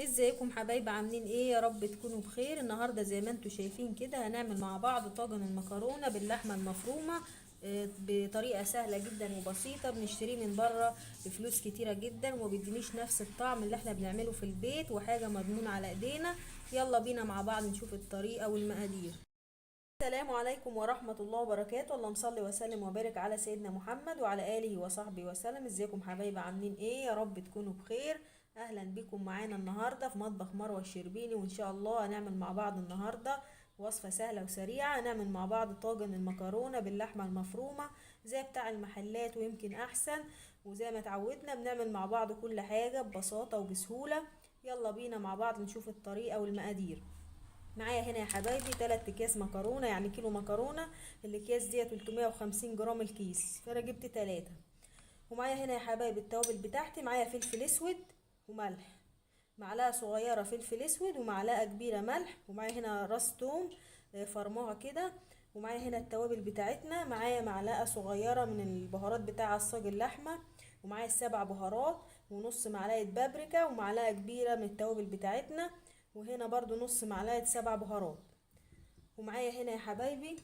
ازيكم حبايب؟ عاملين ايه؟ يا رب تكونوا بخير. النهارده زي ما انتم شايفين كده هنعمل مع بعض طاجن المكرونه باللحمه المفرومه. بطريقه سهله جدا وبسيطه، بنشتريه من بره بفلوس كتيره جدا وما بيدينيش نفس الطعم اللي احنا بنعمله في البيت، وحاجه مضمون على ايدينا. يلا بينا مع بعض نشوف الطريقه والمقادير. السلام عليكم ورحمة الله وبركاته. اللهم صل وسلم وبارك على سيدنا محمد وعلى آله وصحبه وسلم. ازيكم حبايبي؟ عاملين ايه؟ يا رب تكونوا بخير. اهلا بكم معانا النهاردة في مطبخ مروة الشربيني، وان شاء الله هنعمل مع بعض النهاردة وصفة سهلة وسريعة. هنعمل مع بعض طاجن المكرونة باللحمة المفرومة زي بتاع المحلات ويمكن احسن. وزي ما اتعودنا بنعمل مع بعض كل حاجة ببساطة وبسهولة. يلا بينا مع بعض نشوف الطريقة والمقادير. معايا هنا يا حبايبي 3 اكياس مكرونه، يعني كيلو مكرونه. الاكياس دي 350 جرام الكيس، فانا جبت 3. ومعايا هنا يا حبايبي التوابل بتاعتي. معايا فلفل اسود وملح، معلقه صغيره فلفل اسود ومعلقه كبيره ملح. ومعايا هنا راس توم فرموها كده. ومعايا هنا التوابل بتاعتنا. معايا معلقه صغيره من البهارات بتاع عصاج اللحمه. ومعايا السبع بهارات ونص معلقه بابريكا ومعلقه كبيره من التوابل بتاعتنا. وهنا برضو نص معلقه سبع بهارات. ومعايا هنا يا حبايبي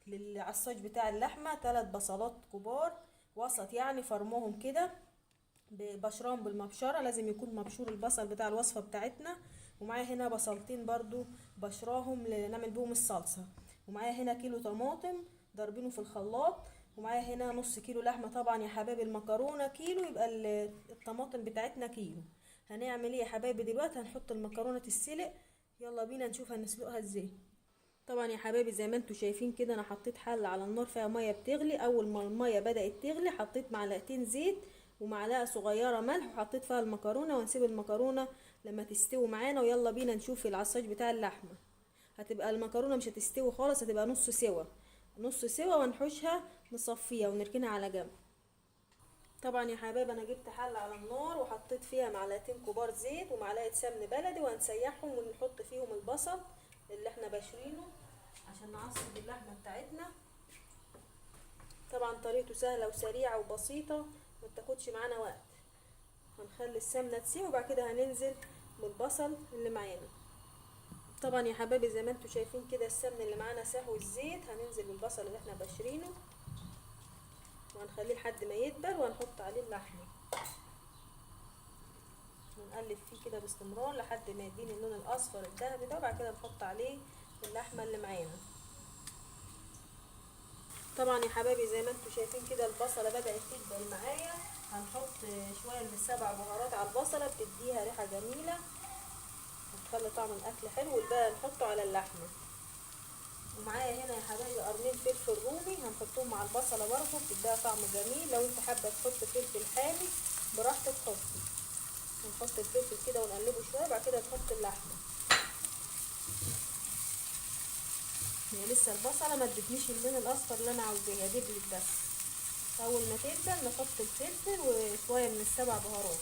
للعصاج بتاع اللحمه 3 بصلات كبار وسط، يعني فرموهم كده بشرهم بالمبشره، لازم يكون مبشور البصل بتاع الوصفه بتاعتنا. ومعايا هنا بصلتين برضو بشراهم نعمل بيهم الصلصه. ومعايا هنا كيلو طماطم ضاربينه في الخلاط. ومعايا هنا نص كيلو لحمه. طبعا يا حبايبي المكرونه كيلو يبقى الطماطم بتاعتنا كيلو. هنعمل ايه يا حبايبي دلوقتي؟ هنحط المكرونه تتسلق. يلا بينا نشوف هنسلقها ازاي. طبعا يا حبايبي زي ما انتوا شايفين كده انا حطيت حله على النار فيها ميه بتغلي. اول ما الميه بدات تغلي حطيت معلقتين زيت ومعلقه صغيره ملح وحطيت فيها المكرونه، ونسيب المكرونه لما تستوي معانا. ويلا بينا نشوف العصاج بتاع اللحمه. هتبقى المكرونه مش هتستوي خالص، هتبقى نص سوا. نص سوا ونحوشها نصفيها ونركنها على جنب. طبعا يا حبايبي انا جبت حله على النار وحطيت فيها معلقتين كبار زيت ومعلقه سمن بلدي، وهنسيحهم ونحط فيهم البصل اللي احنا باشرينه عشان نعصج اللحمه بتاعتنا. طبعا طريقته سهله وسريعه وبسيطه متاخدش معانا وقت. هنخلي السمنه تسيح وبعد كده هننزل بالبصل اللي معانا. طبعا يا حبايبي زي ما انتوا شايفين كده السمن اللي معانا ساح والزيت. هننزل بالبصل اللي احنا باشرينه وهنخليه لحد ما يدبل، وهنحط عليه اللحمه ونقلب فيه كده باستمرار لحد ما يديني اللون الاصفر الذهبي ده. وبعد كده نحط عليه اللحمه اللي معانا. طبعا يا حبايبي زي ما انتوا شايفين كده البصله بدات تدبل معايا. هنحط شويه من السبع بهارات على البصله، بتديها ريحه جميله وتخلي طعم الاكل حلو. والباقي نحطه على اللحمه. ومعايا هنا يا حبايبي قرنين فلفل رومي هنحطهم مع البصله برضه، بتديها طعم جميل. لو انت حابه تحط فلفل حامي براحتك حطي. هنحط الفلفل كده ونقلبه شويه، بعد كده نحط اللحمه. هي لسه البصله ما ادتنيش اللون الاصفر اللي انا عاوزاه، دبلت بس. اول ما تبدا نحط الفلفل وشويه من السبع بهارات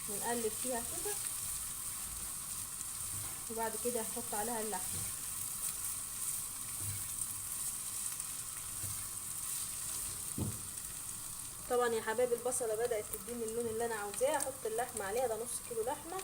ونقلب فيها كده، وبعد كده هنحط عليها اللحمه. طبعا يا حبايبي البصله بدات تديني اللون اللي انا عاوزاه. احط اللحمه عليها، ده نص كيلو لحمه.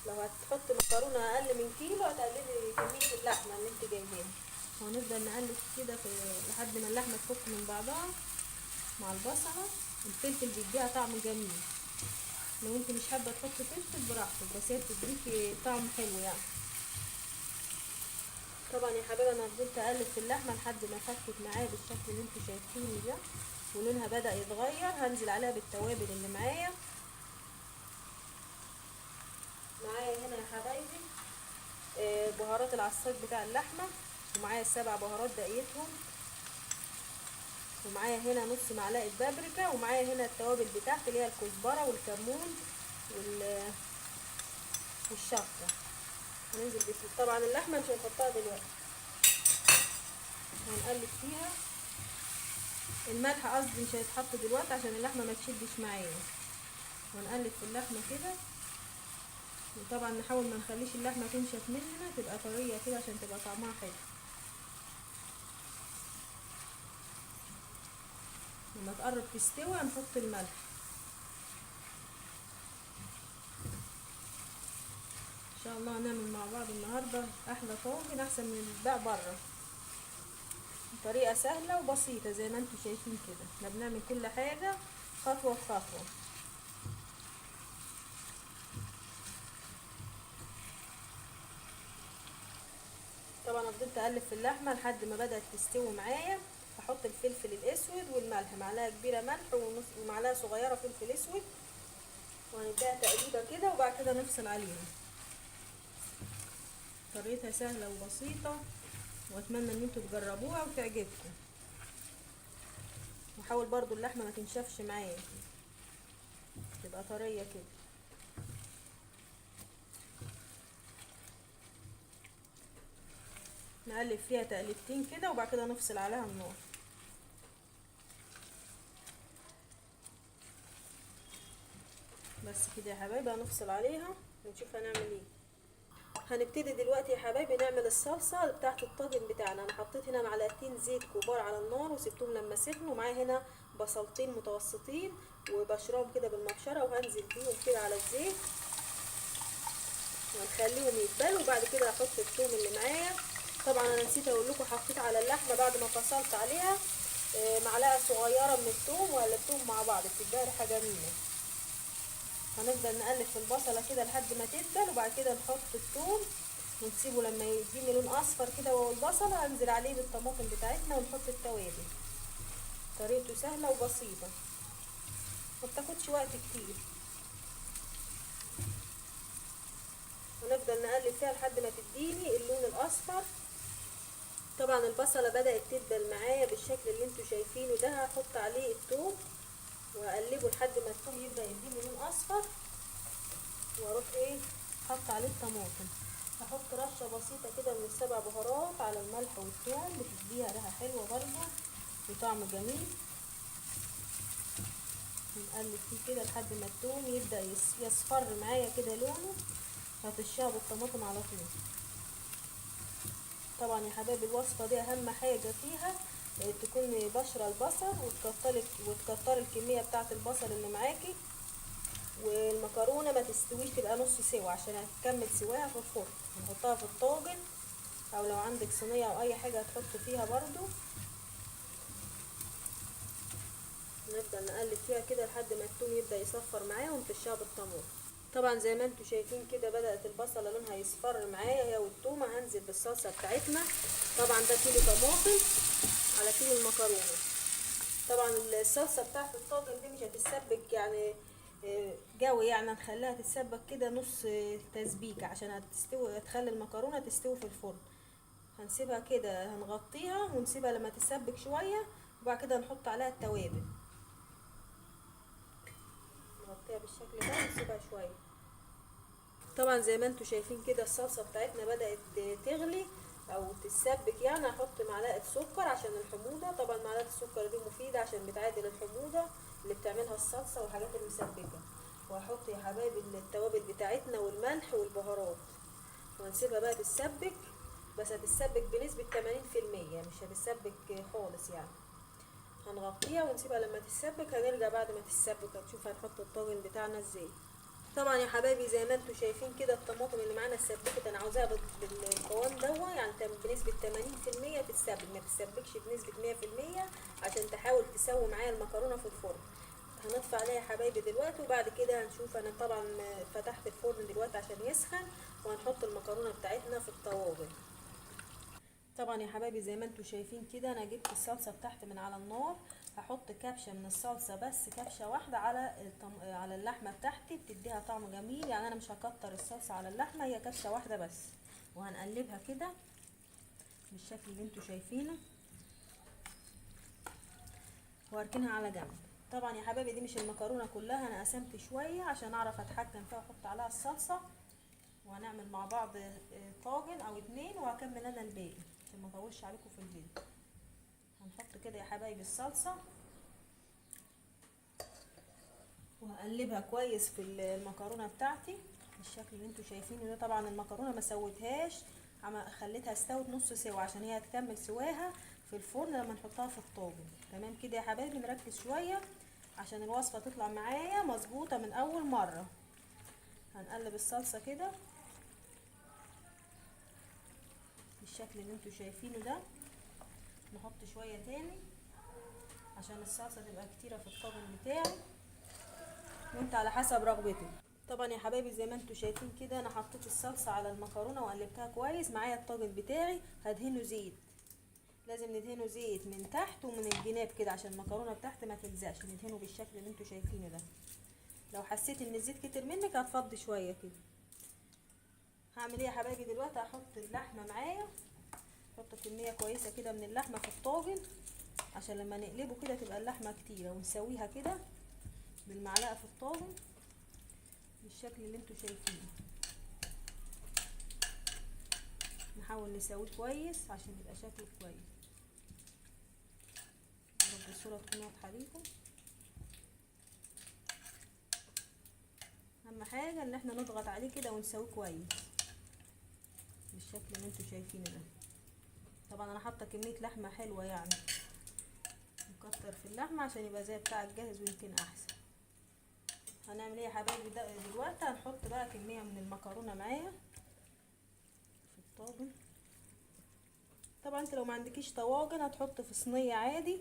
لو هتحط مكرونه اقل من كيلو هتقللي كميه اللحمه اللي انت جايباها. وهنفضل نقلب كده لحد ما اللحمه تفك من بعضها مع البصله. الفلفل بيديها طعم جميل. لو انت مش حابه تحط فلفل براحتك، بس هي بتديكي طعم حلو يعني. طبعا يا حبايبي انا فضلت اقلب في اللحمه لحد ما فكت معايا بالشكل اللي انتوا شايفينه ده ولونها بدا يتغير. هنزل عليها بالتوابل اللي معايا هنا يا حبايبي بهارات العصاج بتاع اللحمه. ومعايا السبع بهارات دقيتهم. ومعايا هنا نص معلقه بابريكا. ومعايا هنا التوابل بتاعتي اللي هي الكزبره والكمون والشطه. هننزل بيه. طبعا اللحمه مش هنحطها دلوقتي، هنقلب فيها. الملح قصدي مش هيتحط دلوقتي عشان اللحمه ما تشدش معايا. ونقلب في اللحمه كده. وطبعا نحاول ما نخليش اللحمه تنشف مننا، تبقى طريه كده عشان تبقى طعمها حلو. لما تقرب تستوي هنحط الملح. شاء الله هنعمل مع بعض النهارده احلى طاجن احسن من اللي بيتباع بره. طريقه سهله وبسيطه زي ما انتم شايفين كده، احنا بنعمل كل حاجه خطوه بخطوه. طبعا انا فضلت اقلب في اللحمه لحد ما بدات تستوي معايا. هحط الفلفل الاسود والملح، معلقه كبيره ملح ومعلقه صغيره فلفل اسود، وهنديها تقليبه كده وبعد كده نفصل عليها. طريقتها سهله وبسيطه، واتمنى ان انتوا تجربوها وتعجبكم. وحاول برضو اللحمه ما تنشفش معايا، تبقى طريه كده. نقلب فيها تقليبتين كده وبعد كده نفصل عليها النار. بس كده يا حبايبي هنفصل عليها ونشوف هنعمل ايه. هنبتدي دلوقتي يا حبايبي نعمل الصلصه بتاعت الطاجن بتاعنا. انا حطيت هنا معلقتين زيت كبار على النار وسبتهم لما سخنوا. معايا هنا بصلتين متوسطين وبشرهم كده بالمبشره، وهنزل بيهم كده على الزيت ونخليهم يتبلوا. وبعد كده هحط الثوم اللي معايا. طبعا انا نسيت اقول لكم، حطيت على اللحمه بعد ما فصلت عليها معلقه صغيره من الثوم، وقلبتهم مع بعض بتديها ريحه جميله. هنفضل نقلب في البصله كده لحد ما تدبل، وبعد كده نحط الثوم ونسيبه لما يديني لون اصفر كده. والبصله هنزل عليه بالطماطم بتاعتنا ونحط التوابل. طريقته سهله وبسيطه ما بتاخدش وقت كتير. ونفضل نقلب فيها لحد ما تديني اللون الاصفر. طبعا البصله بدات تدبل معايا بالشكل اللي انتوا شايفينه ده. هحط عليه الثوم وهقلبه لحد ما الثوم يبدا يديني لون اصفر، واروح حط عليه الطماطم. هحط رشه بسيطه كده من السبع بهارات على الملح والثوم، بتديها ريحه حلوه برضه وطعم جميل. ونقلب فيه كده لحد ما الثوم يبدا يصفر معايا كده لونه، هطشها بالطماطم على طول. طبعا يا حبايبي الوصفه دي اهم حاجه فيها تكون بشره البصل، وتكتري الكميه بتاعه البصل اللي معاكي. والمكرونه ما تستويش، تبقى نص سوا عشان هتكمل سواها في الفرن. هنحطها في الطاجن، او لو عندك صينيه او اي حاجه هتحط فيها برضو. نفضل نقلب فيها كده لحد ما الثوم يبدا يصفر معايا ونطشها بالطماطم. طبعا زي ما انتوا شايفين كده بدات البصله لونها يصفر معايا هي والثومه. هنزل بالصلصه بتاعتنا. طبعا ده كيلو طماطم على كيلو المكرونه. طبعا الصلصه بتاعت الطاجن دي مش هتتسبك يعني جوي، يعني هنخليها تتسبك كده نص تسبيكه عشان هتستوي، هتخلي المكرونه تستوي في الفرن. هنسيبها كده، هنغطيها ونسيبها لما تتسبك شويه، وبعد كده نحط عليها التوابل. نغطيها بالشكل ده ونسيبها شويه. طبعا زي ما انتوا شايفين كده الصلصه بتاعتنا بدات تغلي او تتسبك. يعني هحط معلقه سكر عشان الحموضه. طبعا معلقه السكر دي مفيده عشان بتعادل الحموضه اللي بتعملها الصلصه والحاجات المسبكه. وهحط يا حبايبي التوابل بتاعتنا والملح والبهارات، وهنسيبها بقى تتسبك. بس هتتسبك بنسبه 80%، مش هتتسبك خالص يعني. هنغطيها ونسيبها لما تتسبك. هنرجع بعد ما تتسبك هتشوف هنحط الطاجن بتاعنا ازاي. طبعا يا حبايبي زي ما انتوا شايفين كده الطماطم اللي معانا اتسبكت. انا عاوزاها بالقوام ده، يعني بنسبه 80% تتسبك، ما تتسبكش بنسبه 100% عشان تحاول تسوي معايا المكرونه في الفرن. هنطفي عليها يا حبايبي دلوقتي، وبعد كده هنشوف. انا طبعا فتحت الفرن دلوقتي عشان يسخن، وهنحط المكرونه بتاعتنا في الطواجن. طبعا يا حبايبي زي ما انتوا شايفين كده انا جبت الصلصه بتاعتي من على النار. هحط كبشه من الصلصه، بس كبشه واحده على اللحمه بتاعتي، بتديها طعم جميل. يعني انا مش هكتر الصلصه على اللحمه، هي كبشه واحده بس. وهنقلبها كده بالشكل اللي انتوا شايفينه، واركنها على جنب. طبعا يا حبايبي دي مش المكرونه كلها، انا قسمت شويه عشان اعرف اتحكم فيها واحط عليها الصلصه. وهنعمل مع بعض طاجن او اتنين، وهكمل انا الباقي عشان ما اطولش عليكم في الفيديو. هنحط كده يا حبايبي الصلصه، وهقلبها كويس في المكرونه بتاعتي بالشكل اللي انتوا شايفينه ده. طبعا المكرونه ما سويتهاش، خليتها استوت نص سوا عشان هي هتكمل سواها في الفرن لما نحطها في الطاجن. تمام كده يا حبايبي، نركز شويه عشان الوصفه تطلع معايا مظبوطه من اول مره. هنقلب الصلصه كده بالشكل اللي انتوا شايفينه ده. نحط شويه تاني عشان الصلصه تبقى كتيره في الطاجن بتاعي، وانت على حسب رغبتك. طبعا يا حبايبي زي ما انتوا شايفين كده انا حطيت الصلصه على المكرونه وقلبتها كويس. معايا الطاجن بتاعي هدهنه زيت، لازم ندهنه زيت من تحت ومن الجناب كده عشان المكرونه بتاعت ما تلزقش. ندهنه بالشكل اللي انتوا شايفينه ده. لو حسيت ان الزيت كتر منك هتفضي شويه كده. هعمل ايه يا حبايبي دلوقتي؟ هحط اللحمه معايا، احط كميه كويسه كده من اللحمه في الطاجن عشان لما نقلبه كده تبقى اللحمه كتيره، ونسويها كده بالمعلقه في الطاجن بالشكل اللي انتوا شايفينه. نحاول نسويه كويس عشان يبقى شكله كويس. يا رب الصوره تكون واضحه ليكم. اهم حاجه ان احنا نضغط عليه كده ونسويه كويس بالشكل اللي انتوا شايفينه ده. طبعا انا حاطه كميه لحمه حلوه يعني، نكتر في اللحمه عشان يبقى زي بتاع الجاهز ويمكن احسن. هنعمل ايه يا حبايبي دلوقتي؟ هنحط بقى كميه من المكرونه معايا في الطاجن. طبعا انت لو ما عندكيش طواجن هتحط في صينيه عادي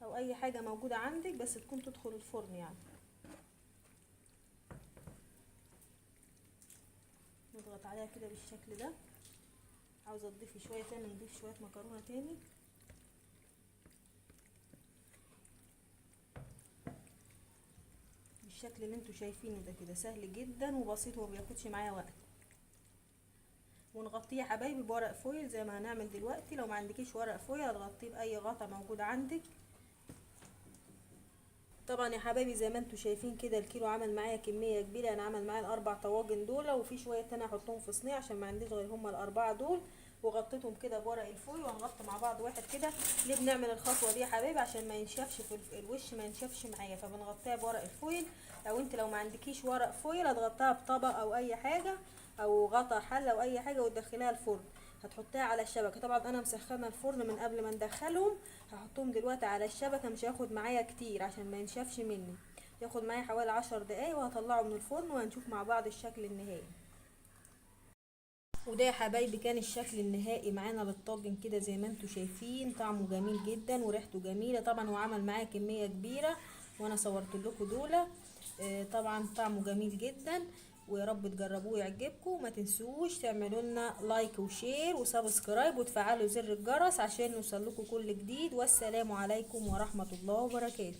او اي حاجه موجوده عندك بس تكون تدخل الفرن يعني. نضغط عليها كده بالشكل ده. عاوزه تضيفي شويه تاني نضيف شويه مكرونه تاني. بالشكل اللي انتوا شايفينه ده كده سهل جدا وبسيط وما بياخدش معايا وقت. ونغطيه يا حبايبي بورق فويل زي ما هنعمل دلوقتي. لو ما عندكيش ورق فويل هتغطيه باي غطا موجود عندك. طبعا يا حبايبي زي ما انتوا شايفين كده الكيلو عمل معايا كميه كبيره. انا عمل معايا الاربع طواجن دول، وفي شويه تاني احطهم في صينيه عشان ما عنديش غير هما الاربعه دول، وغطيتهم كده بورق الفويل. وهنغطي مع بعض واحد كده. ليه بنعمل الخطوه دي يا حبايبي؟ عشان ما ينشفش في الوش، ما ينشفش معايا، فبنغطيها بورق الفويل. او انت لو ما عندكيش ورق فويل هتغطيها بطبق او اي حاجه او غطا حله او اي حاجه وتدخليها الفرن. هتحطيها على الشبكه. طبعا انا مسخنه الفرن من قبل ما ندخلهم. هحطهم دلوقتي على الشبكه، مش هياخد معايا كتير عشان ما ينشفش مني، ياخد معايا حوالي 10 دقايق وهطلعه من الفرن وهنشوف مع بعض الشكل النهائي. وده يا حبايبي كان الشكل النهائي معانا للطاجن كده زي ما انتوا شايفين. طعمه جميل جدا وريحته جميله. طبعا هو عمل معايا كميه كبيره وانا صورت لكم دول. طبعا طعمه جميل جدا، ويا رب تجربوه ويعجبكم. ما تنسوش تعملوا لنا لايك وشير وسبسكرايب وتفعلوا زر الجرس عشان يوصل لكم كل جديد. والسلام عليكم ورحمه الله وبركاته.